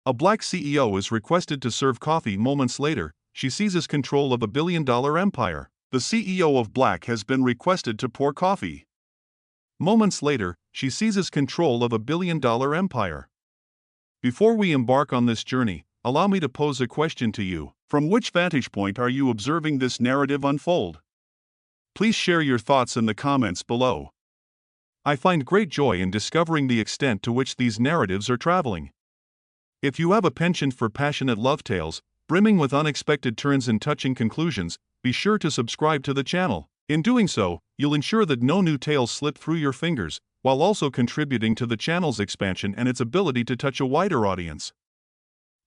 A black CEO is requested to serve coffee. Moments later, she seizes control of a billion-dollar empire. The CEO of Black has been requested to pour coffee. Moments later, she seizes control of a billion-dollar empire. Before we embark on this journey, allow me to pose a question to you. From which vantage point are you observing this narrative unfold? Please share your thoughts in the comments below. I find great joy in discovering the extent to which these narratives are traveling. If you have a penchant for passionate love tales, brimming with unexpected turns and touching conclusions, be sure to subscribe to the channel. In doing so, you'll ensure that no new tales slip through your fingers, while also contributing to the channel's expansion and its ability to touch a wider audience.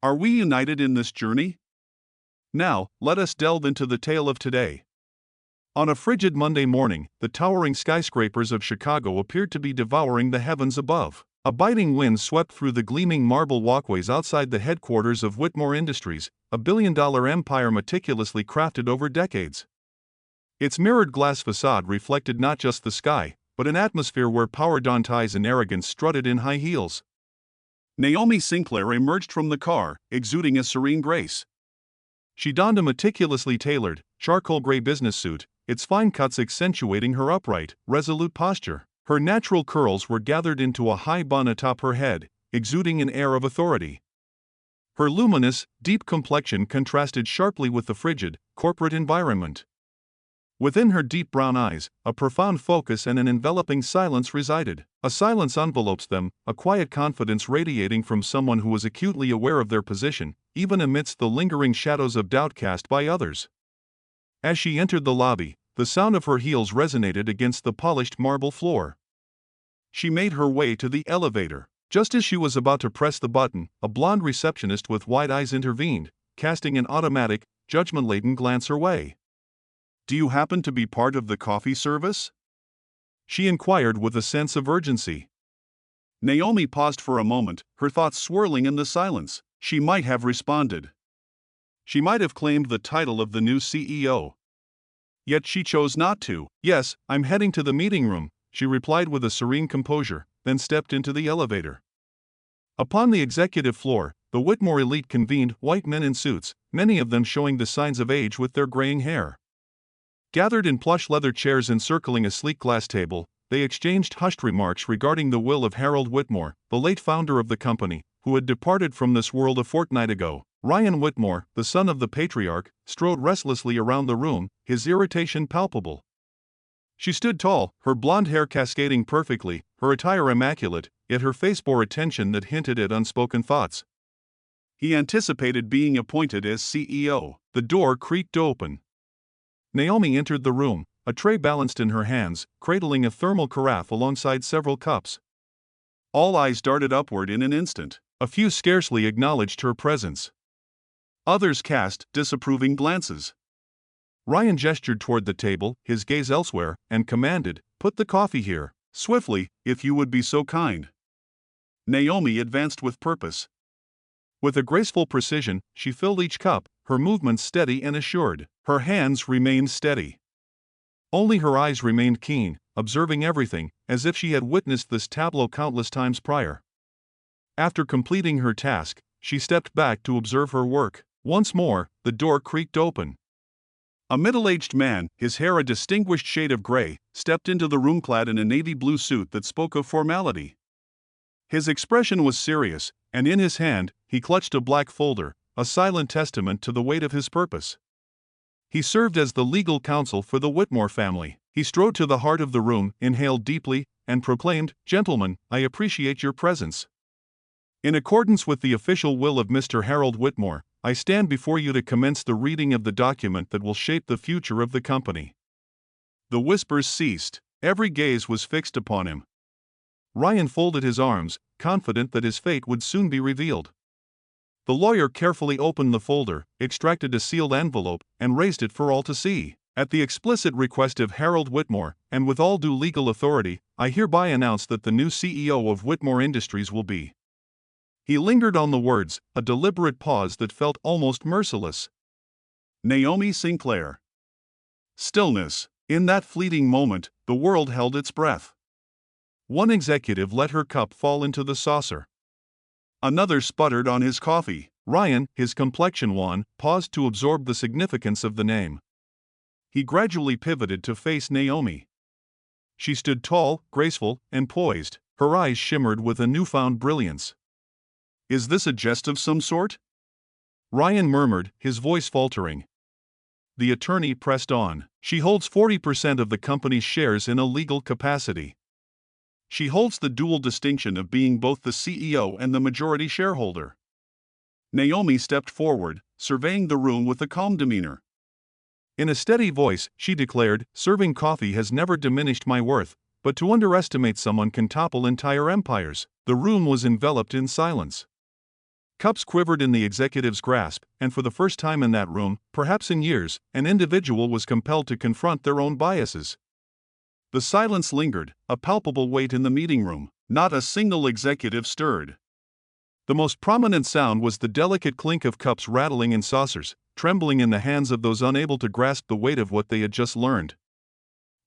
Are we united in this journey? Now, let us delve into the tale of today. On a frigid Monday morning, the towering skyscrapers of Chicago appeared to be devouring the heavens above. A biting wind swept through the gleaming marble walkways outside the headquarters of Whitmore Industries, a billion-dollar empire meticulously crafted over decades. Its mirrored glass facade reflected not just the sky, but an atmosphere where power, ties, and arrogance strutted in high heels. Naomi Sinclair emerged from the car, exuding a serene grace. She donned a meticulously tailored, charcoal gray business suit, its fine cuts accentuating her upright, resolute posture. Her natural curls were gathered into a high bun atop her head, exuding an air of authority. Her luminous, deep complexion contrasted sharply with the frigid, corporate environment. Within her deep brown eyes, a profound focus and an enveloping silence resided. A silence envelopes them, a quiet confidence radiating from someone who was acutely aware of their position, even amidst the lingering shadows of doubt cast by others. As she entered the lobby, the sound of her heels resonated against the polished marble floor. She made her way to the elevator. Just as she was about to press the button, a blonde receptionist with wide eyes intervened, casting an automatic, judgment-laden glance her way. "Do you happen to be part of the coffee service?" she inquired with a sense of urgency. Naomi paused for a moment, her thoughts swirling in the silence. She might have responded. She might have claimed the title of the new CEO. Yet she chose not to. "Yes, I'm heading to the meeting room," she replied with a serene composure, then stepped into the elevator. Upon the executive floor, the Whitmore elite convened, white men in suits, many of them showing the signs of age with their graying hair. Gathered in plush leather chairs encircling a sleek glass table, they exchanged hushed remarks regarding the will of Harold Whitmore, the late founder of the company, who had departed from this world a fortnight ago. Ryan Whitmore, the son of the patriarch, strode restlessly around the room, his irritation palpable. She stood tall, her blonde hair cascading perfectly, her attire immaculate, yet her face bore a tension that hinted at unspoken thoughts. He anticipated being appointed as CEO. The door creaked open. Naomi entered the room, a tray balanced in her hands, cradling a thermal carafe alongside several cups. All eyes darted upward in an instant. A few scarcely acknowledged her presence. Others cast disapproving glances. Ryan gestured toward the table, his gaze elsewhere, and commanded, "Put the coffee here, swiftly, if you would be so kind." Naomi advanced with purpose. With a graceful precision, she filled each cup, her movements steady and assured. Her hands remained steady. Only her eyes remained keen, observing everything, as if she had witnessed this tableau countless times prior. After completing her task, she stepped back to observe her work. Once more, the door creaked open. A middle-aged man, his hair a distinguished shade of gray, stepped into the room clad in a navy blue suit that spoke of formality. His expression was serious, and in his hand, he clutched a black folder, a silent testament to the weight of his purpose. He served as the legal counsel for the Whitmore family. He strode to the heart of the room, inhaled deeply, and proclaimed, "Gentlemen, I appreciate your presence. In accordance with the official will of Mr. Harold Whitmore, I stand before you to commence the reading of the document that will shape the future of the company." The whispers ceased. Every gaze was fixed upon him. Ryan folded his arms, confident that his fate would soon be revealed. The lawyer carefully opened the folder, extracted a sealed envelope, and raised it for all to see. "At the explicit request of Harold Whitmore, and with all due legal authority, I hereby announce that the new CEO of Whitmore Industries will be..." He lingered on the words, a deliberate pause that felt almost merciless. Naomi Sinclair. Stillness. In that fleeting moment, the world held its breath. One executive let her cup fall into the saucer. Another sputtered on his coffee. Ryan, his complexion wan, paused to absorb the significance of the name. He gradually pivoted to face Naomi. She stood tall, graceful, and poised. Her eyes shimmered with a newfound brilliance. "Is this a jest of some sort?" Ryan murmured, his voice faltering. The attorney pressed on. "She holds 40% of the company's shares in a legal capacity. She holds the dual distinction of being both the CEO and the majority shareholder." Naomi stepped forward, surveying the room with a calm demeanor. In a steady voice, she declared, "Serving coffee has never diminished my worth, but to underestimate someone can topple entire empires." The room was enveloped in silence. Cups quivered in the executive's grasp, and for the first time in that room, perhaps in years, an individual was compelled to confront their own biases. The silence lingered, a palpable weight in the meeting room. Not a single executive stirred. The most prominent sound was the delicate clink of cups rattling in saucers, trembling in the hands of those unable to grasp the weight of what they had just learned.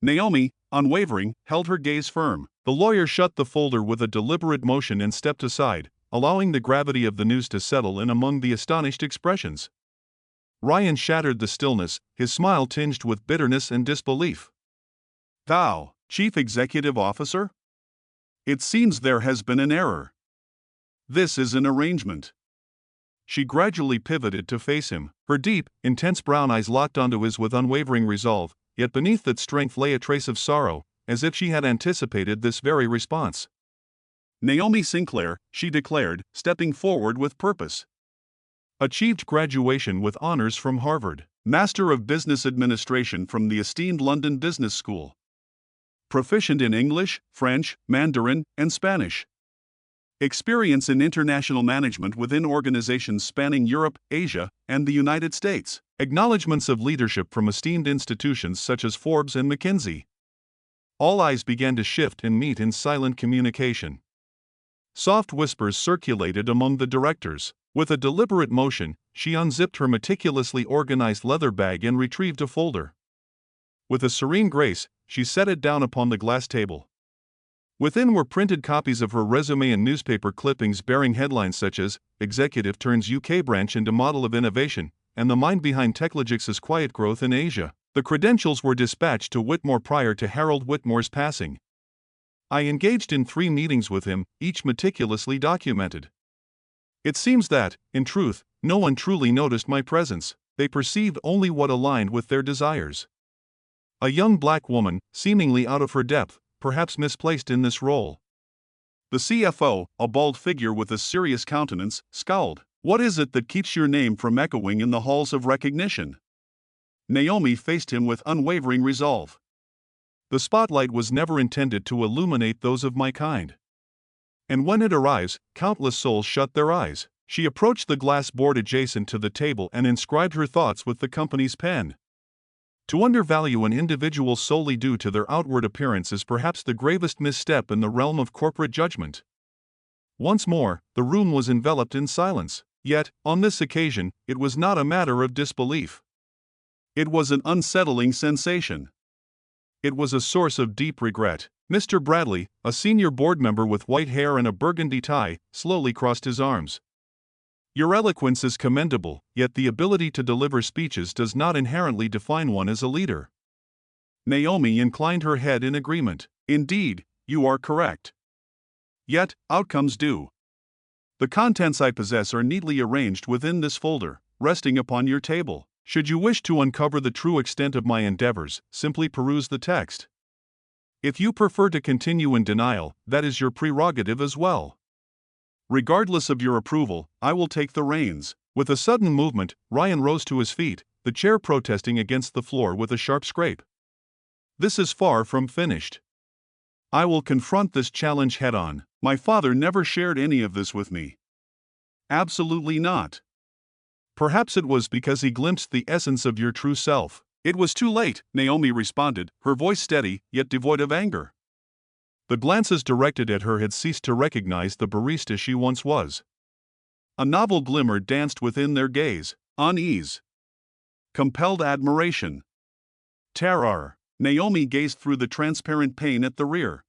Naomi, unwavering, held her gaze firm. The lawyer shut the folder with a deliberate motion and stepped aside, allowing the gravity of the news to settle in among the astonished expressions. Ryan shattered the stillness, his smile tinged with bitterness and disbelief. "Thou, Chief Executive Officer? It seems there has been an error. This is an arrangement." She gradually pivoted to face him, her deep, intense brown eyes locked onto his with unwavering resolve, yet beneath that strength lay a trace of sorrow, as if she had anticipated this very response. "Naomi Sinclair," she declared, stepping forward with purpose. Achieved graduation with honors from Harvard. Master of Business Administration from the esteemed London Business School. Proficient in English, French, Mandarin, and Spanish. Experience in international management within organizations spanning Europe, Asia, and the United States. Acknowledgements of leadership from esteemed institutions such as Forbes and McKinsey. All eyes began to shift and meet in silent communication. Soft whispers circulated among the directors. With a deliberate motion, she unzipped her meticulously organized leather bag and retrieved a folder. With a serene grace, she set it down upon the glass table. Within were printed copies of her resume and newspaper clippings bearing headlines such as, "Executive turns UK branch into model of innovation," and "The mind behind Techlogix's quiet growth in Asia." The credentials were dispatched to Whitmore prior to Harold Whitmore's passing. I engaged in 3 meetings with him, each meticulously documented. It seems that, in truth, no one truly noticed my presence. They perceived only what aligned with their desires. A young black woman, seemingly out of her depth, perhaps misplaced in this role. The CFO, a bald figure with a serious countenance, scowled. "What is it that keeps your name from echoing in the halls of recognition?" Naomi faced him with unwavering resolve. "The spotlight was never intended to illuminate those of my kind. And when it arrives, countless souls shut their eyes." She approached the glass board adjacent to the table and inscribed her thoughts with the company's pen. To undervalue an individual solely due to their outward appearance is perhaps the gravest misstep in the realm of corporate judgment. Once more, the room was enveloped in silence. Yet, on this occasion, it was not a matter of disbelief. It was an unsettling sensation. It was a source of deep regret. Mr. Bradley, a senior board member with white hair and a burgundy tie, slowly crossed his arms. "Your eloquence is commendable, yet the ability to deliver speeches does not inherently define one as a leader." Naomi inclined her head in agreement. "Indeed, you are correct. Yet, outcomes do. The contents I possess are neatly arranged within this folder, resting upon your table. Should you wish to uncover the true extent of my endeavors, simply peruse the text. If you prefer to continue in denial, that is your prerogative as well. Regardless of your approval, I will take the reins." With a sudden movement, Ryan rose to his feet, the chair protesting against the floor with a sharp scrape. "This is far from finished. I will confront this challenge head-on. My father never shared any of this with me. Absolutely not. Perhaps it was because he glimpsed the essence of your true self." "It was too late," Naomi responded, her voice steady, yet devoid of anger. The glances directed at her had ceased to recognize the barista she once was. A novel glimmer danced within their gaze. Unease. Compelled admiration. Terror. Naomi gazed through the transparent pane at the rear.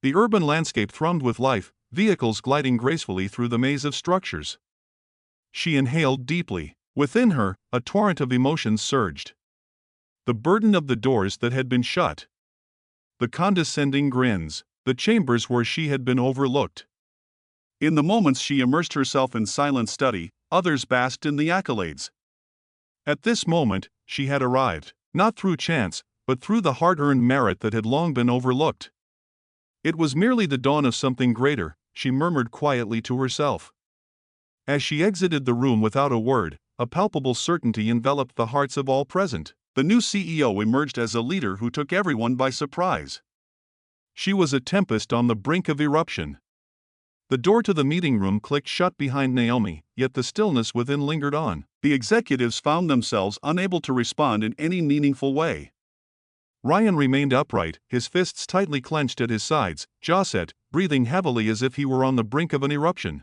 The urban landscape thrummed with life, vehicles gliding gracefully through the maze of structures. She inhaled deeply. Within her, a torrent of emotions surged. The burden of the doors that had been shut. The condescending grins. The chambers where she had been overlooked. In the moments she immersed herself in silent study, others basked in the accolades. At this moment, she had arrived, not through chance, but through the hard-earned merit that had long been overlooked. It was merely the dawn of something greater, she murmured quietly to herself. As she exited the room without a word, a palpable certainty enveloped the hearts of all present. The new CEO emerged as a leader who took everyone by surprise. She was a tempest on the brink of eruption. The door to the meeting room clicked shut behind Naomi, yet the stillness within lingered on. The executives found themselves unable to respond in any meaningful way. Ryan remained upright, his fists tightly clenched at his sides, jaw set, breathing heavily as if he were on the brink of an eruption.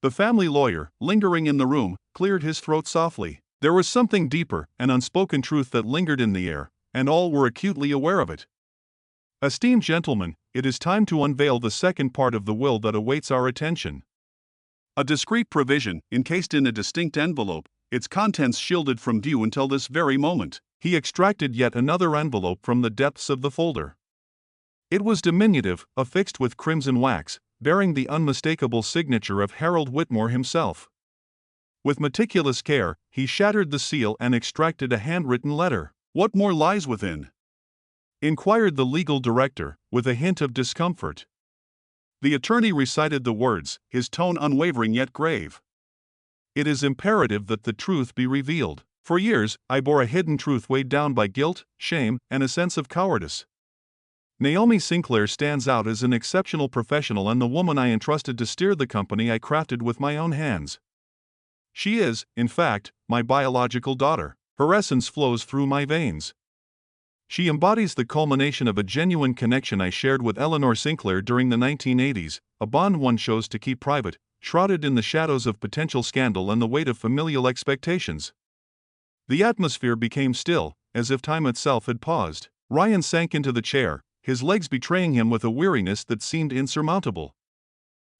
The family lawyer, lingering in the room, cleared his throat softly. There was something deeper, an unspoken truth that lingered in the air, and all were acutely aware of it. Esteemed gentlemen, it is time to unveil the second part of the will that awaits our attention. A discreet provision, encased in a distinct envelope, its contents shielded from view until this very moment. He extracted yet another envelope from the depths of the folder. It was diminutive, affixed with crimson wax, bearing the unmistakable signature of Harold Whitmore himself. With meticulous care, he shattered the seal and extracted a handwritten letter. "What more lies within?" inquired the legal director, with a hint of discomfort. The attorney recited the words, his tone unwavering yet grave. "It is imperative that the truth be revealed. For years, I bore a hidden truth weighed down by guilt, shame, and a sense of cowardice. Naomi Sinclair stands out as an exceptional professional and the woman I entrusted to steer the company I crafted with my own hands. She is, in fact, my biological daughter. Her essence flows through my veins. She embodies the culmination of a genuine connection I shared with Eleanor Sinclair during the 1980s, a bond one chose to keep private, shrouded in the shadows of potential scandal and the weight of familial expectations." The atmosphere became still, as if time itself had paused. Ryan sank into the chair, his legs betraying him with a weariness that seemed insurmountable.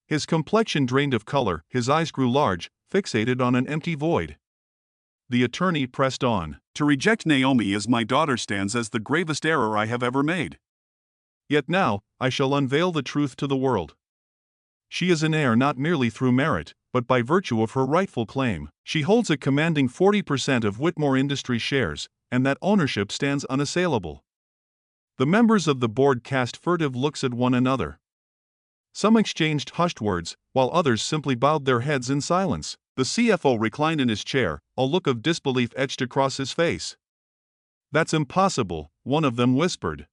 His complexion drained of color, his eyes grew large, fixated on an empty void. The attorney pressed on. "To reject Naomi as my daughter stands as the gravest error I have ever made. Yet now, I shall unveil the truth to the world. She is an heir not merely through merit, but by virtue of her rightful claim. She holds a commanding 40% of Whitmore Industries shares, and that ownership stands unassailable." The members of the board cast furtive looks at one another. Some exchanged hushed words, while others simply bowed their heads in silence. The CFO reclined in his chair, a look of disbelief etched across his face. "That's impossible," one of them whispered.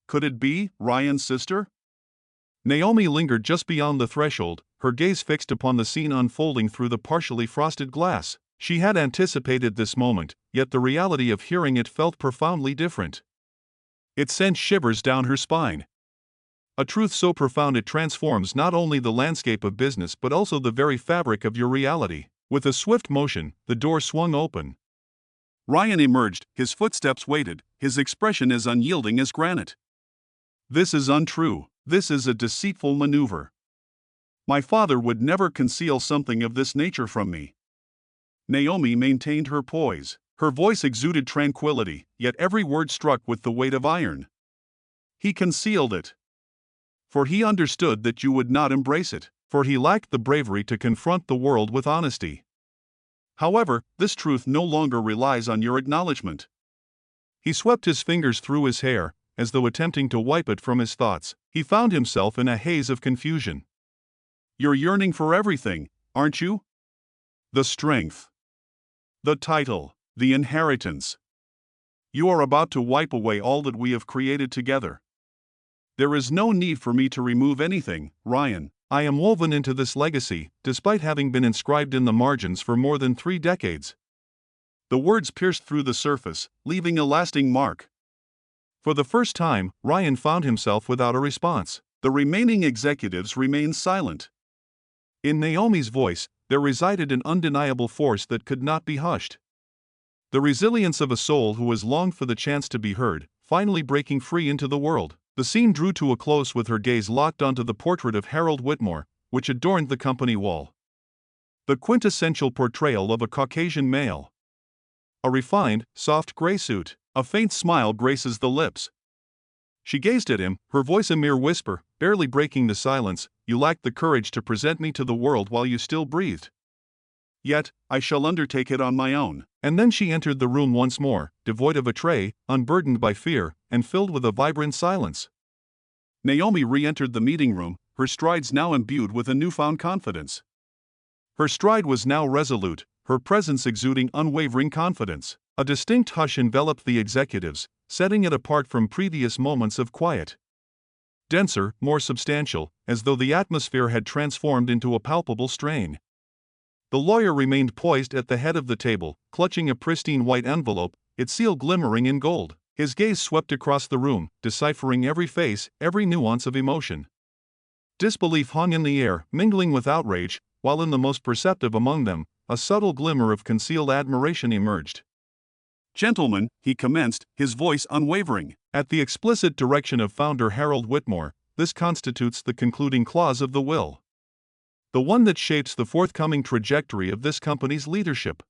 "Could it be Ryan's sister?" Naomi lingered just beyond the threshold, her gaze fixed upon the scene unfolding through the partially frosted glass. She had anticipated this moment, yet the reality of hearing it felt profoundly different. It sent shivers down her spine. A truth so profound it transforms not only the landscape of business but also the very fabric of your reality. With a swift motion, the door swung open. Ryan emerged, his footsteps weighted, his expression as unyielding as granite. "This is untrue. This is a deceitful maneuver. My father would never conceal something of this nature from me." Naomi maintained her poise. Her voice exuded tranquility, yet every word struck with the weight of iron. "He concealed it. For he understood that you would not embrace it, for he lacked the bravery to confront the world with honesty. However, this truth no longer relies on your acknowledgement." He swept his fingers through his hair, as though attempting to wipe it from his thoughts. He found himself in a haze of confusion. "You're yearning for everything, aren't you? The strength, the title, the inheritance. You are about to wipe away all that we have created together. There is no need for me to remove anything, Ryan. I am woven into this legacy, despite having been inscribed in the margins for more than 3 decades. The words pierced through the surface, leaving a lasting mark. For the first time, Ryan found himself without a response. The remaining executives remained silent. In Naomi's voice, there resided an undeniable force that could not be hushed. The resilience of a soul who has longed for the chance to be heard, finally breaking free into the world. The scene drew to a close with her gaze locked onto the portrait of Harold Whitmore, which adorned the company wall. The quintessential portrayal of a Caucasian male. A refined, soft gray suit. A faint smile graces the lips. She gazed at him, her voice a mere whisper, barely breaking the silence. You lacked the courage to present me to the world while you still breathed. Yet, I shall undertake it on my own. And then she entered the room once more, devoid of a tray, unburdened by fear, and filled with a vibrant silence. Naomi re-entered the meeting room, her strides now imbued with a newfound confidence. Her stride was now resolute, her presence exuding unwavering confidence. A distinct hush enveloped the executives, setting it apart from previous moments of quiet. Denser, more substantial, as though the atmosphere had transformed into a palpable strain. The lawyer remained poised at the head of the table, clutching a pristine white envelope, its seal glimmering in gold. His gaze swept across the room, deciphering every face, every nuance of emotion. Disbelief hung in the air, mingling with outrage, while in the most perceptive among them, a subtle glimmer of concealed admiration emerged. "Gentlemen," he commenced, his voice unwavering. At the explicit direction of founder Harold Whitmore, this constitutes the concluding clause of the will. The one that shapes the forthcoming trajectory of this company's leadership.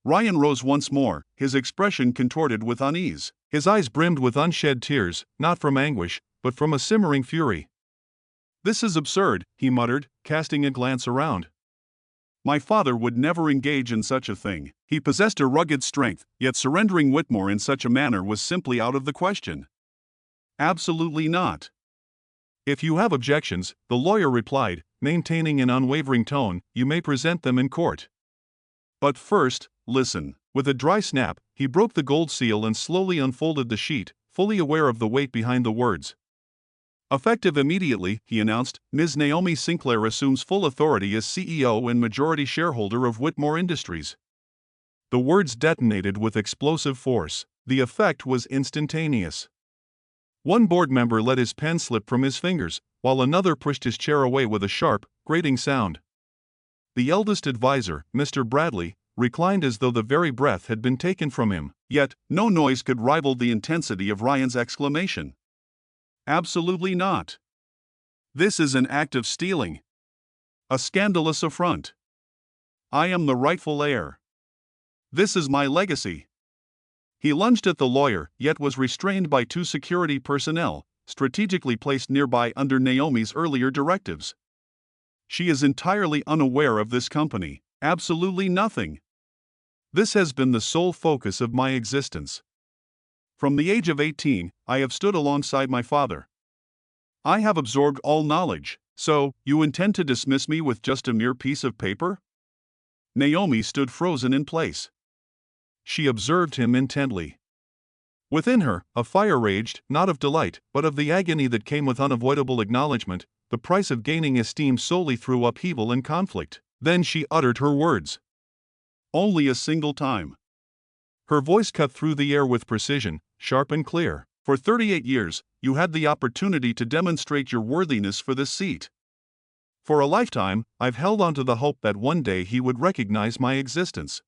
Ryan rose once more, his expression contorted with unease. His eyes brimmed with unshed tears, not from anguish, but from a simmering fury. "This is absurd," he muttered, casting a glance around. "My father would never engage in such a thing." He possessed a rugged strength, yet surrendering Whitmore in such a manner was simply out of the question. "Absolutely not." "If you have objections," the lawyer replied, maintaining an unwavering tone, "you may present them in court. But first, listen." With a dry snap, he broke the gold seal and slowly unfolded the sheet, fully aware of the weight behind the words. "Effective immediately," he announced, "Ms. Naomi Sinclair assumes full authority as CEO and majority shareholder of Whitmore Industries." The words detonated with explosive force. The effect was instantaneous. One board member let his pen slip from his fingers, while another pushed his chair away with a sharp, grating sound. The eldest advisor, Mr. Bradley, reclined as though the very breath had been taken from him. Yet, no noise could rival the intensity of Ryan's exclamation. "Absolutely not. This is an act of stealing. A scandalous affront. I am the rightful heir. This is my legacy." He lunged at the lawyer, yet was restrained by two security personnel, strategically placed nearby under Naomi's earlier directives. "She is entirely unaware of this company. Absolutely nothing. This has been the sole focus of my existence. From the age of 18, I have stood alongside my father. I have absorbed all knowledge. So, you intend to dismiss me with just a mere piece of paper?" Naomi stood frozen in place. She observed him intently. Within her, a fire raged, not of delight, but of the agony that came with unavoidable acknowledgement, the price of gaining esteem solely through upheaval and conflict. Then she uttered her words. "Only a single time." Her voice cut through the air with precision, sharp and clear. "For 38 years, you had the opportunity to demonstrate your worthiness for this seat. For a lifetime, I've held on to the hope that one day he would recognize my existence.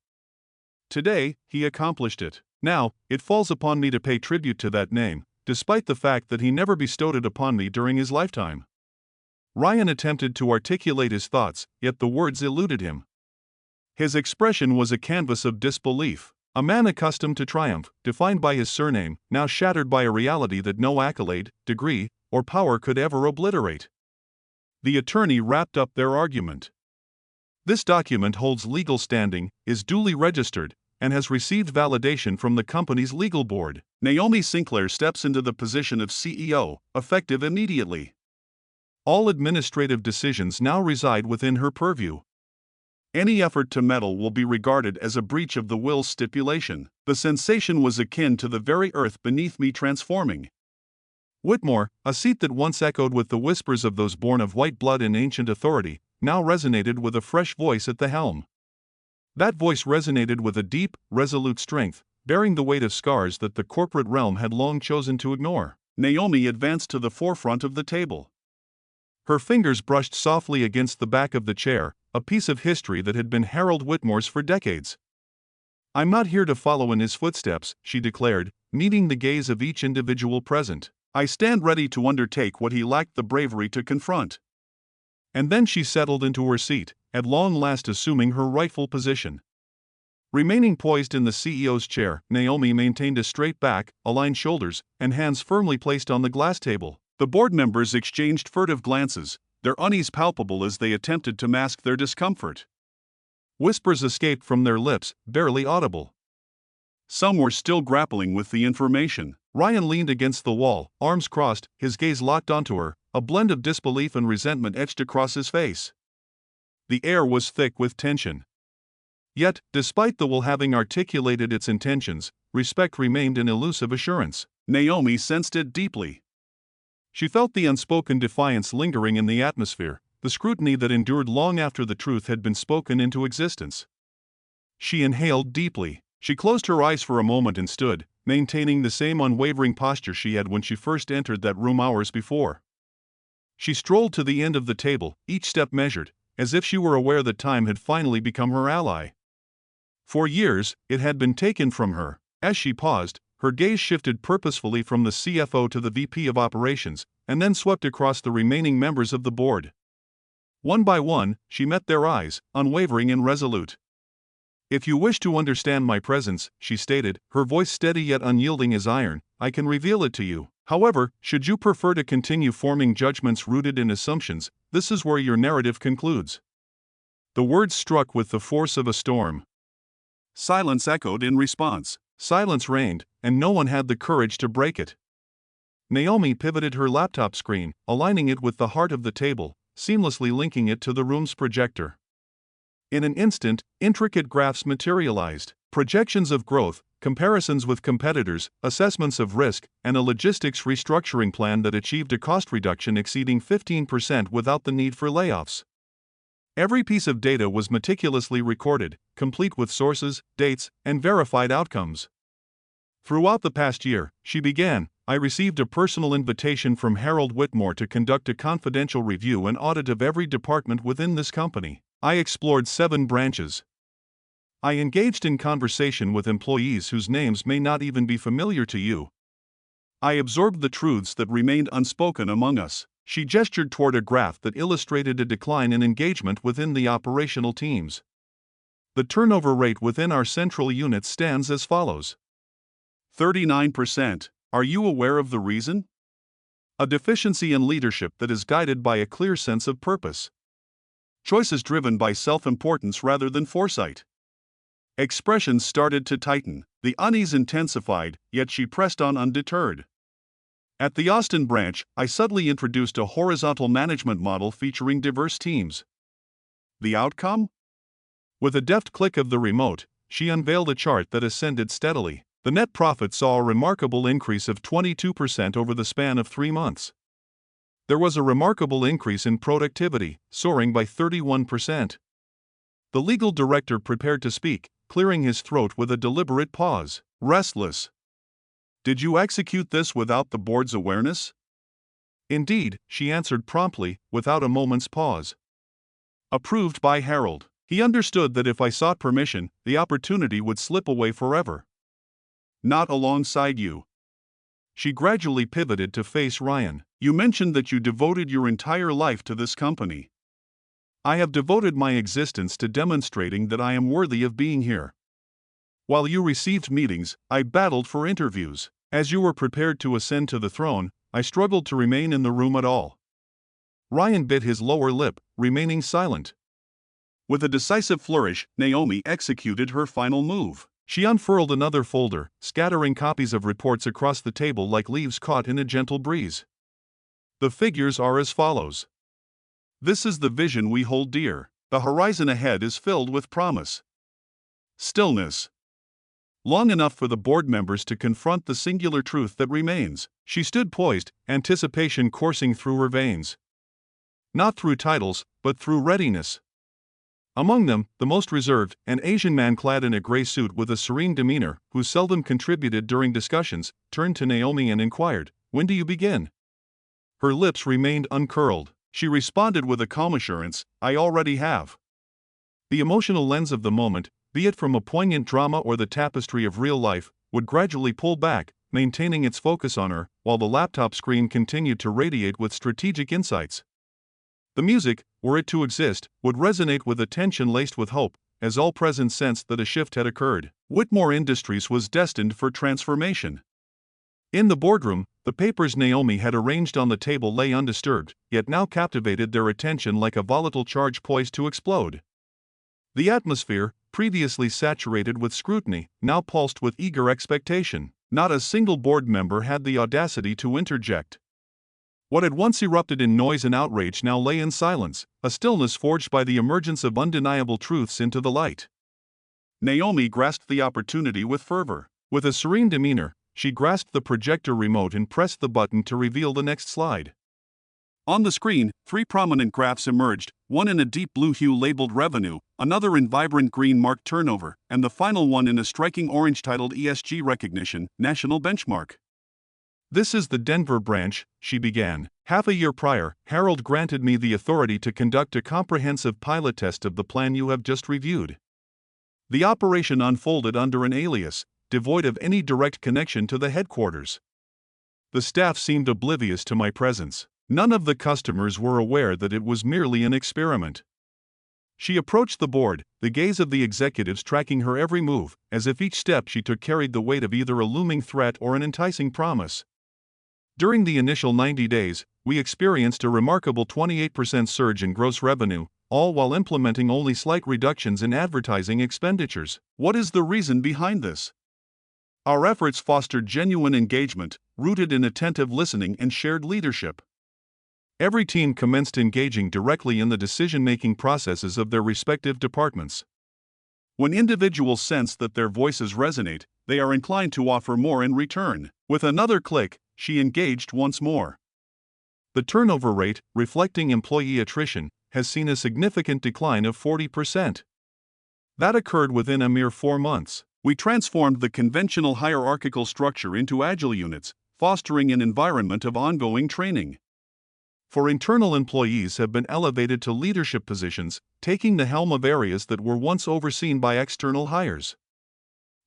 Today, he accomplished it. Now, it falls upon me to pay tribute to that name, despite the fact that he never bestowed it upon me during his lifetime." Ryan attempted to articulate his thoughts, yet the words eluded him. His expression was a canvas of disbelief. A man accustomed to triumph, defined by his surname, now shattered by a reality that no accolade, degree, or power could ever obliterate. The attorney wrapped up their argument. "This document holds legal standing, is duly registered, and has received validation from the company's legal board. Naomi Sinclair steps into the position of CEO, effective immediately. All administrative decisions now reside within her purview. Any effort to meddle will be regarded as a breach of the will's stipulation." The sensation was akin to the very earth beneath me transforming. Whitmore, a seat that once echoed with the whispers of those born of white blood and ancient authority, now resonated with a fresh voice at the helm. That voice resonated with a deep, resolute strength, bearing the weight of scars that the corporate realm had long chosen to ignore. Naomi advanced to the forefront of the table. Her fingers brushed softly against the back of the chair, a piece of history that had been Harold Whitmore's for decades. "I'm not here to follow in his footsteps," she declared, meeting the gaze of each individual present. I stand ready to undertake what he lacked the bravery to confront. And then she settled into her seat, at long last assuming her rightful position. Remaining poised in the CEO's chair, Naomi maintained a straight back, aligned shoulders, and hands firmly placed on the glass table. The board members exchanged furtive glances, their unease palpable as they attempted to mask their discomfort. Whispers escaped from their lips, barely audible. Some were still grappling with the information. Ryan leaned against the wall, arms crossed, his gaze locked onto her, a blend of disbelief and resentment etched across his face. The air was thick with tension. Yet, despite the will having articulated its intentions, respect remained an elusive assurance. Naomi sensed it deeply. She felt the unspoken defiance lingering in the atmosphere, the scrutiny that endured long after the truth had been spoken into existence. She inhaled deeply. She closed her eyes for a moment and stood, maintaining the same unwavering posture she had when she first entered that room hours before. She strolled to the end of the table, each step measured, as if she were aware that time had finally become her ally. For years, it had been taken from her. As she paused, her gaze shifted purposefully from the CFO to the VP of Operations, and then swept across the remaining members of the board. One by one, she met their eyes, unwavering and resolute. "If you wish to understand my presence," she stated, her voice steady yet unyielding as iron, "I can reveal it to you. However, should you prefer to continue forming judgments rooted in assumptions, this is where your narrative concludes." The words struck with the force of a storm. Silence echoed in response. Silence reigned, and no one had the courage to break it. Naomi pivoted her laptop screen, aligning it with the heart of the table, seamlessly linking it to the room's projector. In an instant, intricate graphs materialized, projections of growth, comparisons with competitors, assessments of risk, and a logistics restructuring plan that achieved a cost reduction exceeding 15% without the need for layoffs. Every piece of data was meticulously recorded, complete with sources, dates, and verified outcomes. Throughout the past year, she began, I received a personal invitation from Harold Whitmore to conduct a confidential review and audit of every department within this company. I explored 7 branches. I engaged in conversation with employees whose names may not even be familiar to you. I absorbed the truths that remained unspoken among us. She gestured toward a graph that illustrated a decline in engagement within the operational teams. The turnover rate within our central unit stands as follows: 39%. Are you aware of the reason? A deficiency in leadership that is guided by a clear sense of purpose. Choices driven by self-importance rather than foresight. Expressions started to tighten. The unease intensified, yet she pressed on undeterred. At the Austin branch, I subtly introduced a horizontal management model featuring diverse teams. The outcome? With a deft click of the remote, she unveiled a chart that ascended steadily. The net profit saw a remarkable increase of 22% over the span of 3 months. There was a remarkable increase in productivity, soaring by 31%. The legal director prepared to speak, clearing his throat with a deliberate pause. Restless. Did you execute this without the board's awareness? Indeed, she answered promptly, without a moment's pause. Approved by Harold. He understood that if I sought permission, the opportunity would slip away forever. Not alongside you. She gradually pivoted to face Ryan. You mentioned that you devoted your entire life to this company. I have devoted my existence to demonstrating that I am worthy of being here. While you received meetings, I battled for interviews. As you were prepared to ascend to the throne, I struggled to remain in the room at all. Ryan bit his lower lip, remaining silent. With a decisive flourish, Naomi executed her final move. She unfurled another folder, scattering copies of reports across the table like leaves caught in a gentle breeze. The figures are as follows. This is the vision we hold dear. The horizon ahead is filled with promise. Stillness. Long enough for the board members to confront the singular truth that remains. She stood poised, anticipation coursing through her veins. Not through titles, but through readiness. Among them, the most reserved, an Asian man clad in a gray suit with a serene demeanor, who seldom contributed during discussions, turned to Naomi and inquired, "When do you begin?" Her lips remained uncurled. She responded with a calm assurance, "I already have." The emotional lens of the moment, be it from a poignant drama or the tapestry of real life, would gradually pull back, maintaining its focus on her, while the laptop screen continued to radiate with strategic insights. The music, were it to exist, would resonate with a tension laced with hope, as all present sensed that a shift had occurred. Whitmore Industries was destined for transformation. In the boardroom, the papers Naomi had arranged on the table lay undisturbed, yet now captivated their attention like a volatile charge poised to explode. The atmosphere, previously saturated with scrutiny, now pulsed with eager expectation. Not a single board member had the audacity to interject. What had once erupted in noise and outrage now lay in silence, a stillness forged by the emergence of undeniable truths into the light. Naomi grasped the opportunity with fervor. With a serene demeanor, she grasped the projector remote and pressed the button to reveal the next slide. On the screen, 3 prominent graphs emerged, one in a deep blue hue labeled revenue, another in vibrant green marked turnover, and the final one in a striking orange titled ESG recognition, national benchmark. "This is the Denver branch," she began. "Half a year prior, Harold granted me the authority to conduct a comprehensive pilot test of the plan you have just reviewed. The operation unfolded under an alias, devoid of any direct connection to the headquarters. The staff seemed oblivious to my presence. None of the customers were aware that it was merely an experiment." She approached the board, the gaze of the executives tracking her every move, as if each step she took carried the weight of either a looming threat or an enticing promise. "During the initial 90 days, we experienced a remarkable 28% surge in gross revenue, all while implementing only slight reductions in advertising expenditures. What is the reason behind this? Our efforts fostered genuine engagement, rooted in attentive listening and shared leadership. Every team commenced engaging directly in the decision-making processes of their respective departments. When individuals sense that their voices resonate, they are inclined to offer more in return." With another click, she engaged once more. "The turnover rate, reflecting employee attrition, has seen a significant decline of 40%. That occurred within a mere 4 months. We transformed the conventional hierarchical structure into agile units, fostering an environment of ongoing training. For internal employees have been elevated to leadership positions, taking the helm of areas that were once overseen by external hires.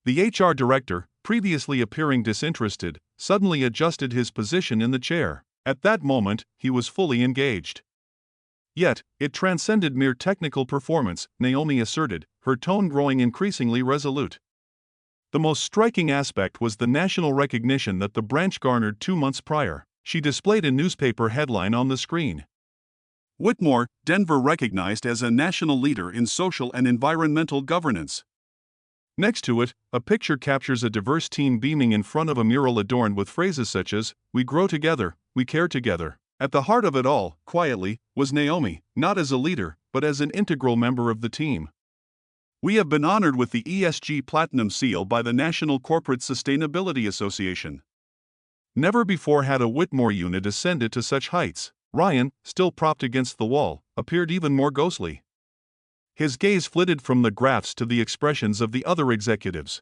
The HR director, previously appearing disinterested, suddenly adjusted his position in the chair. At that moment, he was fully engaged. Yet, it transcended mere technical performance," Naomi asserted, her tone growing increasingly resolute. "The most striking aspect was the national recognition that the branch garnered 2 months prior." She displayed a newspaper headline on the screen. "Whitmore, Denver recognized as a national leader in social and environmental governance." Next to it, a picture captures a diverse team beaming in front of a mural adorned with phrases such as, "We grow together, we care together." At the heart of it all, quietly, was Naomi, not as a leader, but as an integral member of the team. "We have been honored with the ESG Platinum Seal by the National Corporate Sustainability Association." Never before had a Whitmore unit ascended to such heights. Ryan, still propped against the wall, appeared even more ghostly. His gaze flitted from the graphs to the expressions of the other executives.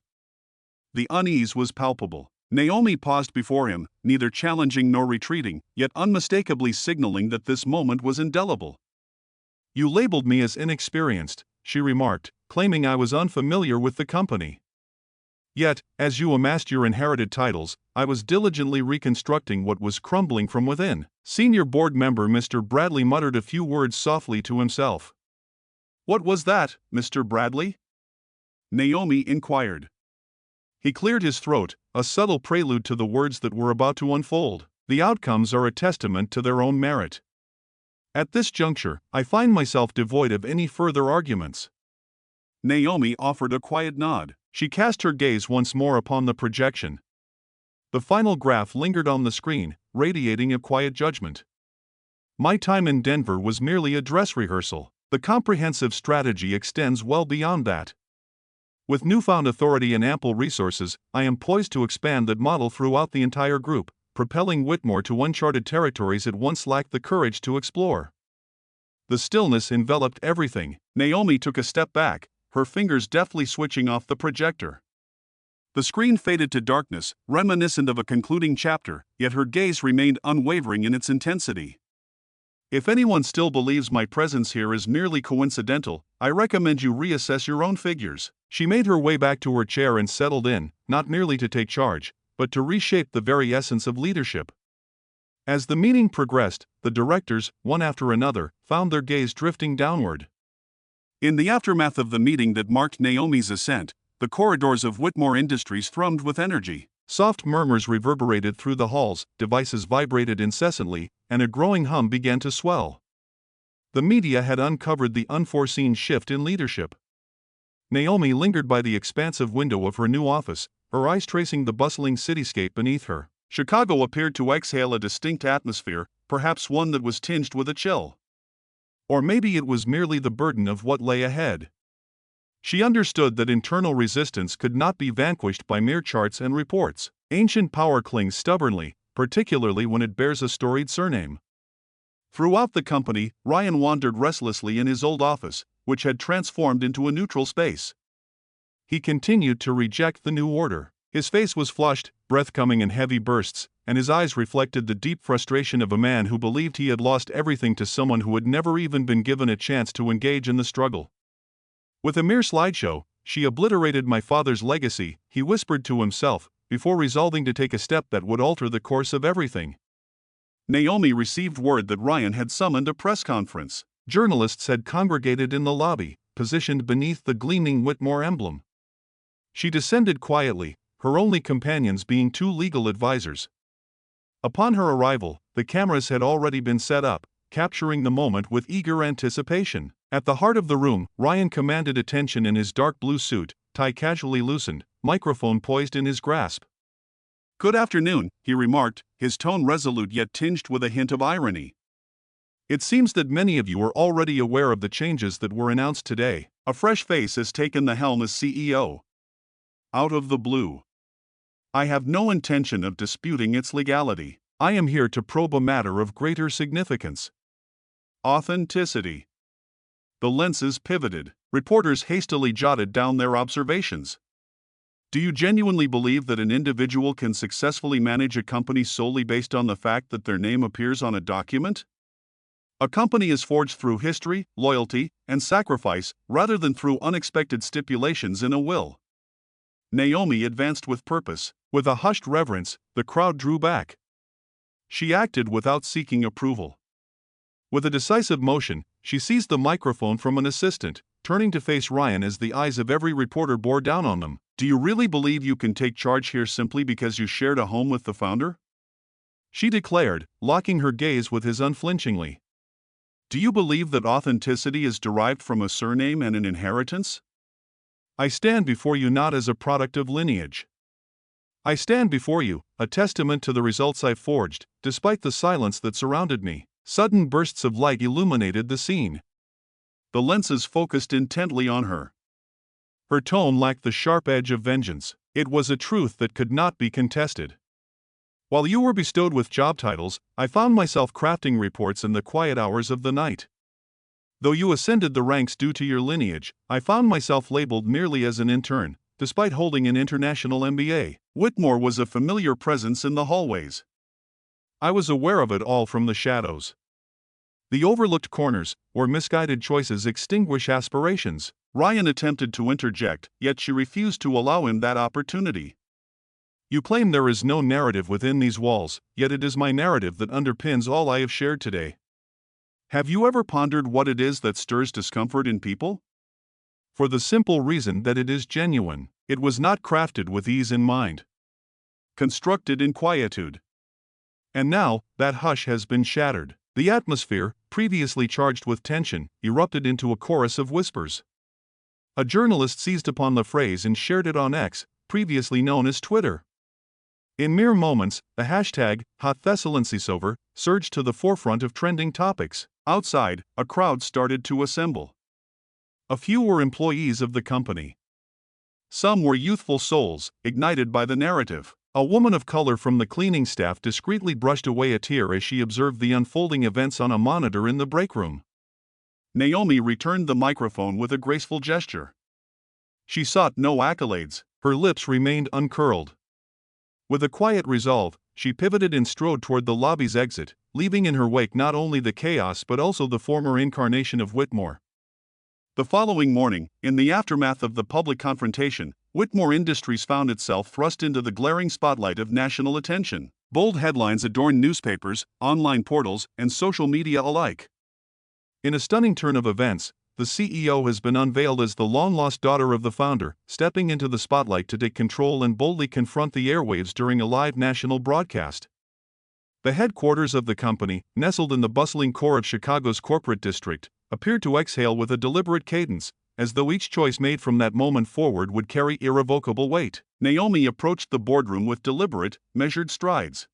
The unease was palpable. Naomi paused before him, neither challenging nor retreating, yet unmistakably signaling that this moment was indelible. "You labeled me as inexperienced," she remarked, claiming I was unfamiliar with the company. "Yet, as you amassed your inherited titles, I was diligently reconstructing what was crumbling from within." Senior board member Mr. Bradley muttered a few words softly to himself. "What was that, Mr. Bradley?" Naomi inquired. He cleared his throat, a subtle prelude to the words that were about to unfold. "The outcomes are a testament to their own merit. At this juncture, I find myself devoid of any further arguments." Naomi offered a quiet nod. She cast her gaze once more upon the projection. The final graph lingered on the screen, radiating a quiet judgment. "My time in Denver was merely a dress rehearsal. The comprehensive strategy extends well beyond that. With newfound authority and ample resources, I am poised to expand that model throughout the entire group, propelling Whitmore to uncharted territories it once lacked the courage to explore." The stillness enveloped everything. Naomi took a step back, her fingers deftly switching off the projector. The screen faded to darkness, reminiscent of a concluding chapter, yet her gaze remained unwavering in its intensity. "If anyone still believes my presence here is merely coincidental, I recommend you reassess your own figures." She made her way back to her chair and settled in, not merely to take charge, but to reshape the very essence of leadership. As the meeting progressed, the directors, one after another, found their gaze drifting downward. In the aftermath of the meeting that marked Naomi's ascent, the corridors of Whitmore Industries thrummed with energy. Soft murmurs reverberated through the halls, devices vibrated incessantly, and a growing hum began to swell. The media had uncovered the unforeseen shift in leadership. Naomi lingered by the expansive window of her new office, her eyes tracing the bustling cityscape beneath her. Chicago appeared to exhale a distinct atmosphere, perhaps one that was tinged with a chill. Or maybe it was merely the burden of what lay ahead. She understood that internal resistance could not be vanquished by mere charts and reports. Ancient power clings stubbornly, particularly when it bears a storied surname. Throughout the company, Ryan wandered restlessly in his old office, which had transformed into a neutral space. He continued to reject the new order. His face was flushed, breath coming in heavy bursts, and his eyes reflected the deep frustration of a man who believed he had lost everything to someone who had never even been given a chance to engage in the struggle. With a mere slideshow, she obliterated my father's legacy, he whispered to himself, before resolving to take a step that would alter the course of everything. Naomi received word that Ryan had summoned a press conference. Journalists had congregated in the lobby, positioned beneath the gleaming Whitmore emblem. She descended quietly, her only companions being two legal advisors. Upon her arrival, the cameras had already been set up, capturing the moment with eager anticipation. At the heart of the room, Ryan commanded attention in his dark blue suit, tie casually loosened, microphone poised in his grasp. "Good afternoon," he remarked, his tone resolute yet tinged with a hint of irony. "It seems that many of you are already aware of the changes that were announced today. A fresh face has taken the helm as CEO. Out of the blue. I have no intention of disputing its legality. I am here to probe a matter of greater significance. Authenticity." The lenses pivoted. Reporters hastily jotted down their observations. "Do you genuinely believe that an individual can successfully manage a company solely based on the fact that their name appears on a document? A company is forged through history, loyalty, and sacrifice, rather than through unexpected stipulations in a will." Naomi advanced with purpose. With a hushed reverence, the crowd drew back. She acted without seeking approval. With a decisive motion, she seized the microphone from an assistant, turning to face Ryan as the eyes of every reporter bore down on them. "Do you really believe you can take charge here simply because you shared a home with the founder?" she declared, locking her gaze with his unflinchingly. "Do you believe that authenticity is derived from a surname and an inheritance? I stand before you not as a product of lineage. I stand before you, a testament to the results I forged, despite the silence that surrounded me." Sudden bursts of light illuminated the scene. The lenses focused intently on her. Her tone lacked the sharp edge of vengeance. It was a truth that could not be contested. "While you were bestowed with job titles, I found myself crafting reports in the quiet hours of the night. Though you ascended the ranks due to your lineage, I found myself labeled merely as an intern, despite holding an international MBA." Whitmore was a familiar presence in the hallways. I was aware of it all from the shadows. The overlooked corners, where misguided choices extinguish aspirations. Ryan attempted to interject, yet she refused to allow him that opportunity. "You claim there is no narrative within these walls, yet it is my narrative that underpins all I have shared today. Have you ever pondered what it is that stirs discomfort in people? For the simple reason that it is genuine. It was not crafted with ease in mind. Constructed in quietude. And now, that hush has been shattered." The atmosphere, previously charged with tension, erupted into a chorus of whispers. A journalist seized upon the phrase and shared it on X, previously known as Twitter. In mere moments, the hashtag #HotThessaloncesover surged to the forefront of trending topics. Outside, a crowd started to assemble. A few were employees of the company. Some were youthful souls, ignited by the narrative. A woman of color from the cleaning staff discreetly brushed away a tear as she observed the unfolding events on a monitor in the break room. Naomi returned the microphone with a graceful gesture. She sought no accolades, her lips remained uncurled. With a quiet resolve, she pivoted and strode toward the lobby's exit, leaving in her wake not only the chaos but also the former incarnation of Whitmore. The following morning, in the aftermath of the public confrontation, Whitmore Industries found itself thrust into the glaring spotlight of national attention. Bold headlines adorned newspapers, online portals, and social media alike. In a stunning turn of events, the CEO has been unveiled as the long-lost daughter of the founder, stepping into the spotlight to take control and boldly confront the airwaves during a live national broadcast. The headquarters of the company, nestled in the bustling core of Chicago's corporate district, appeared to exhale with a deliberate cadence, as though each choice made from that moment forward would carry irrevocable weight. Naomi approached the boardroom with deliberate, measured strides.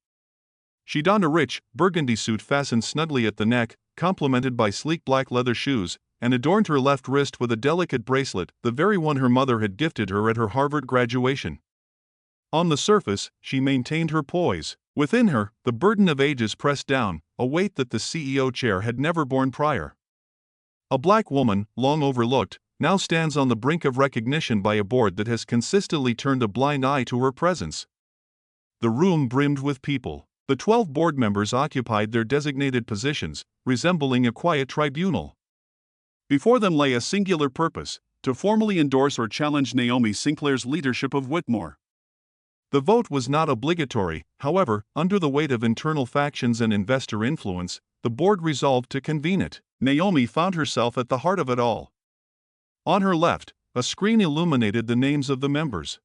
She donned a rich, burgundy suit fastened snugly at the neck, complemented by sleek black leather shoes, and adorned her left wrist with a delicate bracelet, the very one her mother had gifted her at her Harvard graduation. On the surface, she maintained her poise. Within her, the burden of ages pressed down, a weight that the CEO chair had never borne prior. A black woman, long overlooked, now stands on the brink of recognition by a board that has consistently turned a blind eye to her presence. The room brimmed with people. The 12 board members occupied their designated positions, resembling a quiet tribunal. Before them lay a singular purpose: to formally endorse or challenge Naomi Sinclair's leadership of Whitmore. The vote was not obligatory, however, under the weight of internal factions and investor influence, the board resolved to convene it. Naomi found herself at the heart of it all. On her left, a screen illuminated the names of the members.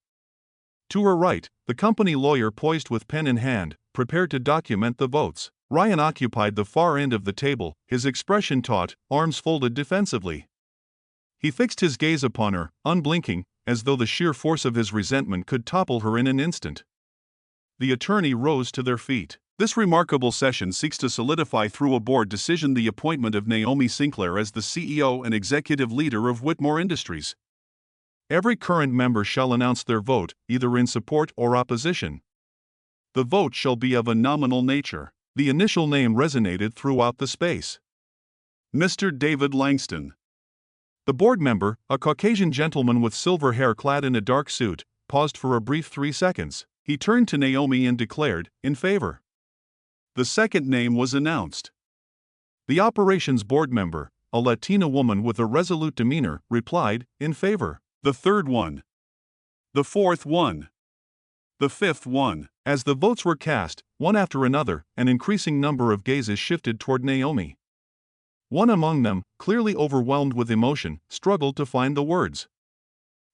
To her right, the company lawyer poised with pen in hand, prepared to document the votes. Ryan occupied the far end of the table, his expression taut, arms folded defensively. He fixed his gaze upon her, unblinking, as though the sheer force of his resentment could topple her in an instant. The attorney rose to their feet. This remarkable session seeks to solidify through a board decision the appointment of Naomi Sinclair as the CEO and executive leader of Whitmore Industries. Every current member shall announce their vote, either in support or opposition. The vote shall be of a nominal nature. The initial name resonated throughout the space. Mr. David Langston. The board member, a Caucasian gentleman with silver hair clad in a dark suit, paused for a brief 3 seconds. He turned to Naomi and declared, "In favor." The second name was announced. The operations board member, a Latina woman with a resolute demeanor, replied, "In favor." The third one. The fourth one. The fifth one. As the votes were cast, one after another, an increasing number of gazes shifted toward Naomi. One among them, clearly overwhelmed with emotion, struggled to find the words.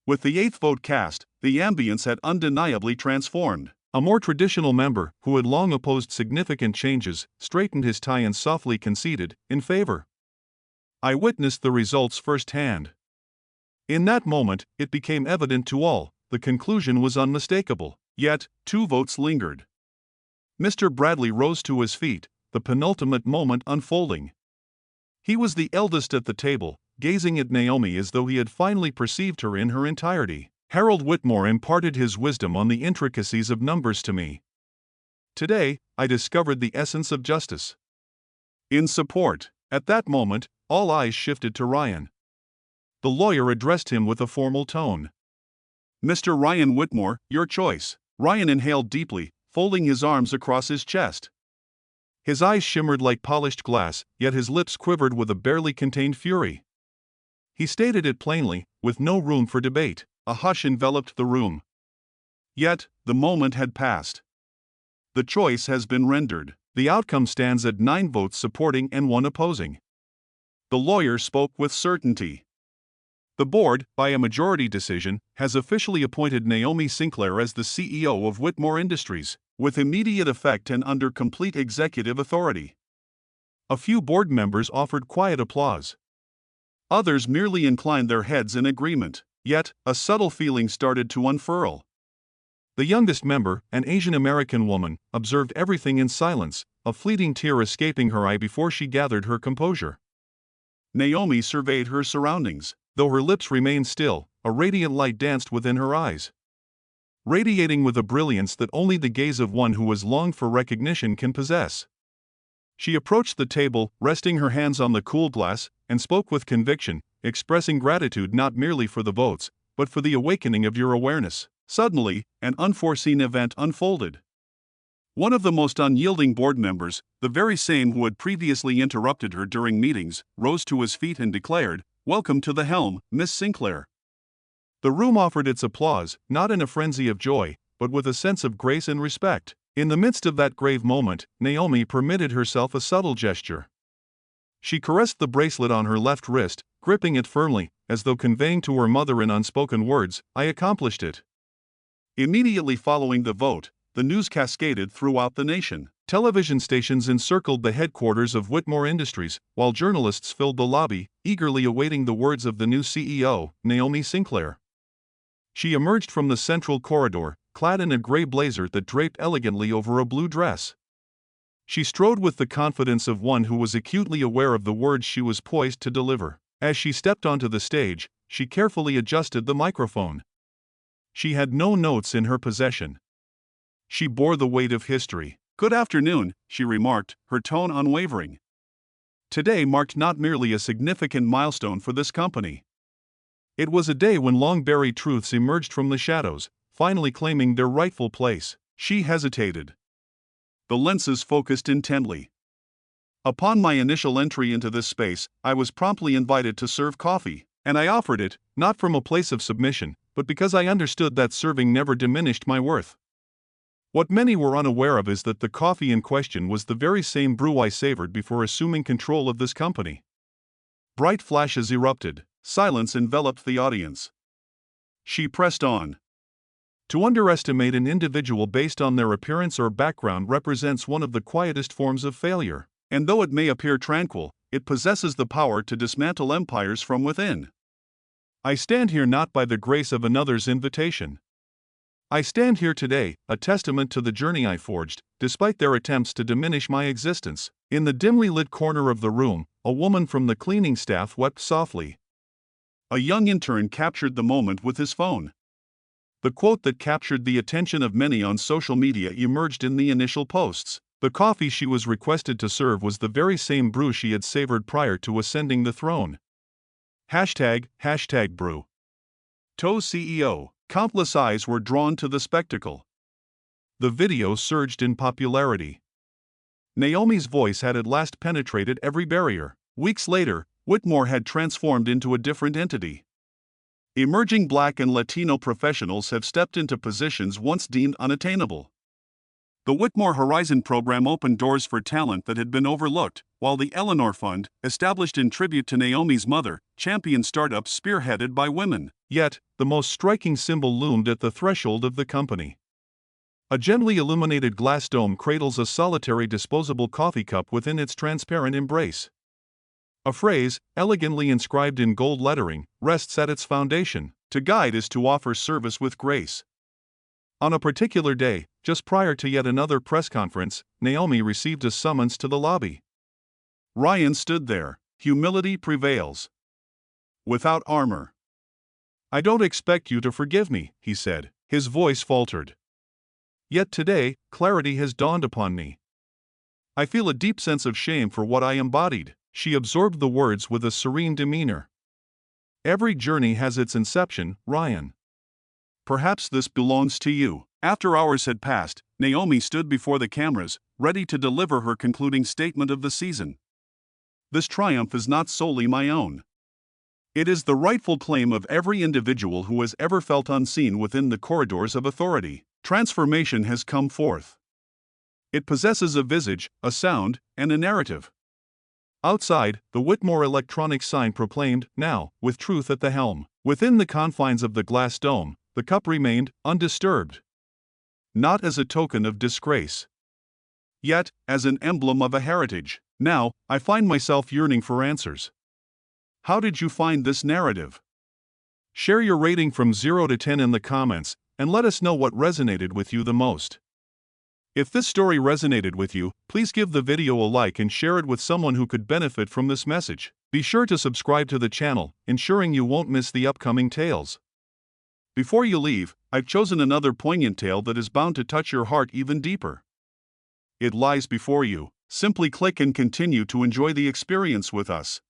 With the 8th vote cast, the ambience had undeniably transformed. A more traditional member, who had long opposed significant changes, straightened his tie and softly conceded, "In favor." I witnessed the results firsthand. In that moment, it became evident to all, the conclusion was unmistakable. Yet, 2 votes lingered. Mr. Bradley rose to his feet, the penultimate moment unfolding. He was the eldest at the table, gazing at Naomi as though he had finally perceived her in her entirety. Harold Whitmore imparted his wisdom on the intricacies of numbers to me. Today, I discovered the essence of justice. In support. At that moment, all eyes shifted to Ryan. The lawyer addressed him with a formal tone. "Mr. Ryan Whitmore, your choice." Ryan inhaled deeply, folding his arms across his chest. His eyes shimmered like polished glass, yet his lips quivered with a barely contained fury. He stated it plainly, with no room for debate. A hush enveloped the room. Yet, the moment had passed. The choice has been rendered. The outcome stands at 9 votes supporting and 1 opposing. The lawyer spoke with certainty. The board, by a majority decision, has officially appointed Naomi Sinclair as the CEO of Whitmore Industries, with immediate effect and under complete executive authority. A few board members offered quiet applause. Others merely inclined their heads in agreement. Yet, a subtle feeling started to unfurl. The youngest member, an Asian American woman, observed everything in silence, a fleeting tear escaping her eye before she gathered her composure. Naomi surveyed her surroundings. Though her lips remained still, a radiant light danced within her eyes. Radiating with a brilliance that only the gaze of one who has longed for recognition can possess. She approached the table, resting her hands on the cool glass, and spoke with conviction, expressing gratitude not merely for the votes, but for the awakening of your awareness. Suddenly, an unforeseen event unfolded. One of the most unyielding board members, the very same who had previously interrupted her during meetings, rose to his feet and declared, Welcome to the helm, Miss Sinclair." The room offered its applause, not in a frenzy of joy, but with a sense of grace and respect. In the midst of that grave moment, Naomi permitted herself a subtle gesture. She caressed the bracelet on her left wrist, gripping it firmly, as though conveying to her mother in unspoken words, "I accomplished it." Immediately following the vote, the news cascaded throughout the nation. Television stations encircled the headquarters of Whitmore Industries, while journalists filled the lobby, eagerly awaiting the words of the new CEO, Naomi Sinclair. She emerged from the central corridor, clad in a gray blazer that draped elegantly over a blue dress. She strode with the confidence of one who was acutely aware of the words she was poised to deliver. As she stepped onto the stage, she carefully adjusted the microphone. She had no notes in her possession. She bore the weight of history. "Good afternoon," she remarked, her tone unwavering. Today marked not merely a significant milestone for this company. It was a day when long-buried truths emerged from the shadows, finally claiming their rightful place. She hesitated. The lenses focused intently. Upon my initial entry into this space, I was promptly invited to serve coffee, and I offered it, not from a place of submission, but because I understood that serving never diminished my worth. What many were unaware of is that the coffee in question was the very same brew I savored before assuming control of this company. Bright flashes erupted. Silence enveloped the audience. She pressed on. To underestimate an individual based on their appearance or background represents one of the quietest forms of failure, and though it may appear tranquil, it possesses the power to dismantle empires from within. I stand here not by the grace of another's invitation. I stand here today, a testament to the journey I forged, despite their attempts to diminish my existence. In the dimly lit corner of the room, a woman from the cleaning staff wept softly. A young intern captured the moment with his phone. The quote that captured the attention of many on social media emerged in the initial posts. The coffee she was requested to serve was the very same brew she had savored prior to ascending the throne. #brew. To CEO. Countless eyes were drawn to the spectacle. The video surged in popularity. Naomi's voice had at last penetrated every barrier. Weeks later, Whitmore had transformed into a different entity. Emerging Black and Latino professionals have stepped into positions once deemed unattainable. The Whitmore Horizon program opened doors for talent that had been overlooked, while the Eleanor Fund, established in tribute to Naomi's mother, championed startups spearheaded by women. Yet, the most striking symbol loomed at the threshold of the company. A gently illuminated glass dome cradles a solitary disposable coffee cup within its transparent embrace. A phrase, elegantly inscribed in gold lettering, rests at its foundation: "To guide is to offer service with grace." On a particular day, just prior to yet another press conference, Naomi received a summons to the lobby. Ryan stood there. Humility prevails. Without armor. "I don't expect you to forgive me," he said. His voice faltered. "Yet today, clarity has dawned upon me. I feel a deep sense of shame for what I embodied." She absorbed the words with a serene demeanor. "Every journey has its inception, Ryan. Perhaps this belongs to you." After hours had passed, Naomi stood before the cameras, ready to deliver her concluding statement of the season. "This triumph is not solely my own. It is the rightful claim of every individual who has ever felt unseen within the corridors of authority. Transformation has come forth. It possesses a visage, a sound, and a narrative." Outside, the Whitmore electronic sign proclaimed, "Now, with truth at the helm." Within the confines of the glass dome, the cup remained undisturbed. Not as a token of disgrace, yet as an emblem of a heritage. Now, I find myself yearning for answers. How did you find this narrative? Share your rating from 0 to 10 in the comments, and let us know what resonated with you the most. If this story resonated with you, please give the video a like and share it with someone who could benefit from this message. Be sure to subscribe to the channel, ensuring you won't miss the upcoming tales. Before you leave, I've chosen another poignant tale that is bound to touch your heart even deeper. It lies before you. Simply click and continue to enjoy the experience with us.